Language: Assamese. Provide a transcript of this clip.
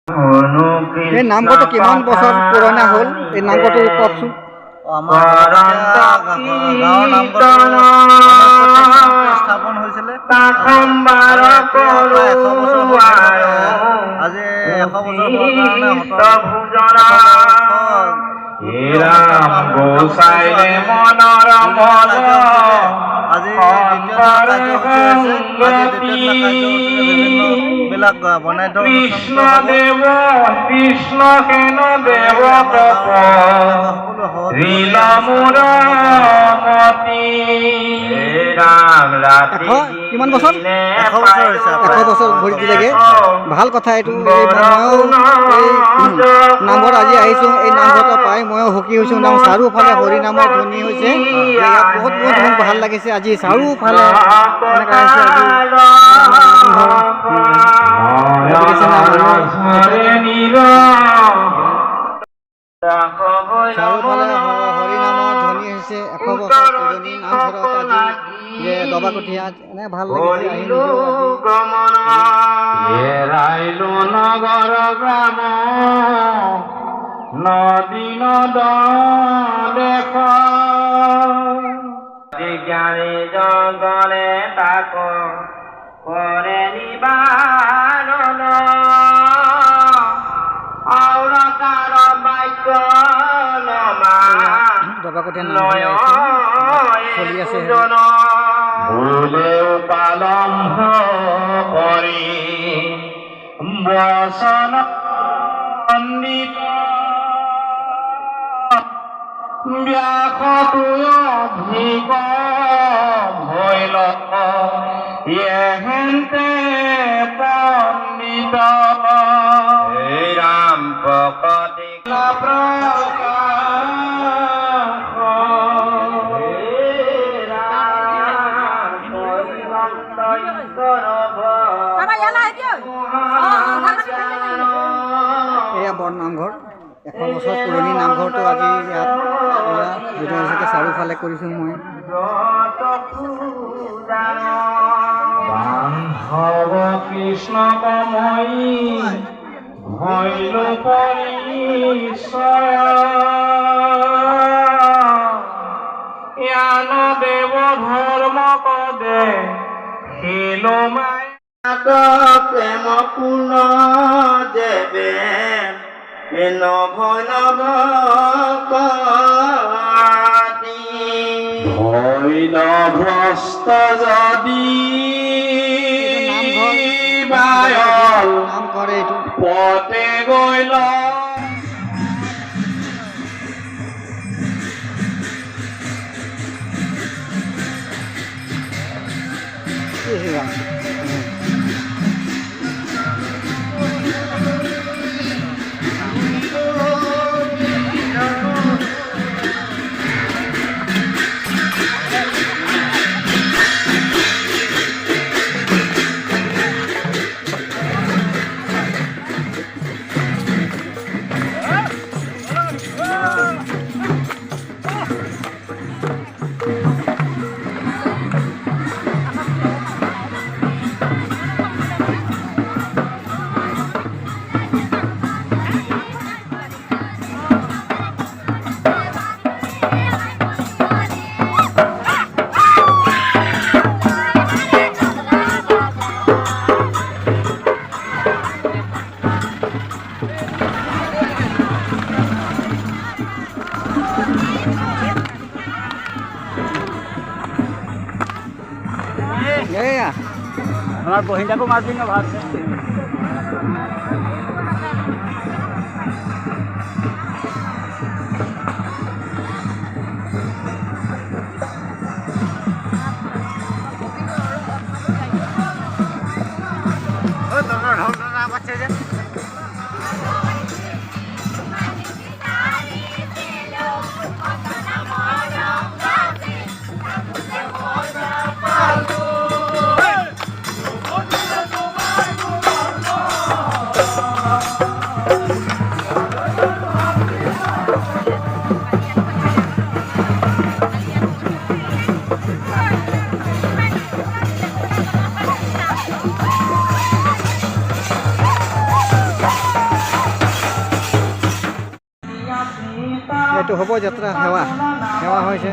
এই নামঘৰটো কিমান বছৰ পুৰণা হ'ল? এই নামঘৰটো কওকচোন। আমাৰ গাঁৱৰ নামঘৰটো স্থাপন হৈছিলে প্ৰায় 100 বছৰ আজি 100 বছৰ হোৱাৰ কাৰণে আজি বিলাক বনাই কৃষ্ণ দেৱ কৃষ্ণ সেন দেৱ কিমান বছৰ? 100 বছৰ হৈছে। 100 বছৰ ভৰি দিলেগে। ভাল কথা এইটো। ময়ো এই নামঘৰত আজি আহিছোঁ। এই নামঘৰটো পাই ময়ো সুখী হৈছোঁ। নাম চাৰিওফালে হৰি নামৰ ধ্বনি হৈছে। ইয়াত বহুত ভাল লাগিছে। আজি চাৰিওফালে এনেকুৱা হৈছে। চাৰিওফালে হৰি নামৰ ধ্বনি হৈছে। 100 বছৰ পুৰণি নামঘৰত আজি যে দবা কঠীয়া এনে ভাল লাগিছে। এৰাইলো নগৰ গ্ৰাম নদী নদ দেশ জ্ঞানী জগলে তাক কৰে নিবাৰণ অৰকাৰ বাক্য দবা কঠীয়া চলি আছে। ভুলেও পালম্ভ কৰি বচন পণ্ডিত ব্যাসতুয় অধিক ভৈল এহেন্তে পণ্ডিত ৰাম প্ৰকটি এয়া বৰ নামঘৰ। 100 বছৰ পুৰণি নামঘৰটো আজি ইয়াত ভিডিঅ' হিচাপে চাৰিওফালে কৰিছোঁ মই। বান্ধৱ কৃষ্ণ কময়ী ভৈল পৰিচয় জ্ঞান দেৱ ধৰ্ম পদে শিল প্ৰেম পূৰ্ণ দেৱে নভ নভ হইল ভ্ৰষ্ট যদি নামঘৰ এইটো পতে গৈল আমাৰ বহিনটাকে মাৰবি না ভাত এইটো শোভাযাত্ৰা সেৱা হৈছে।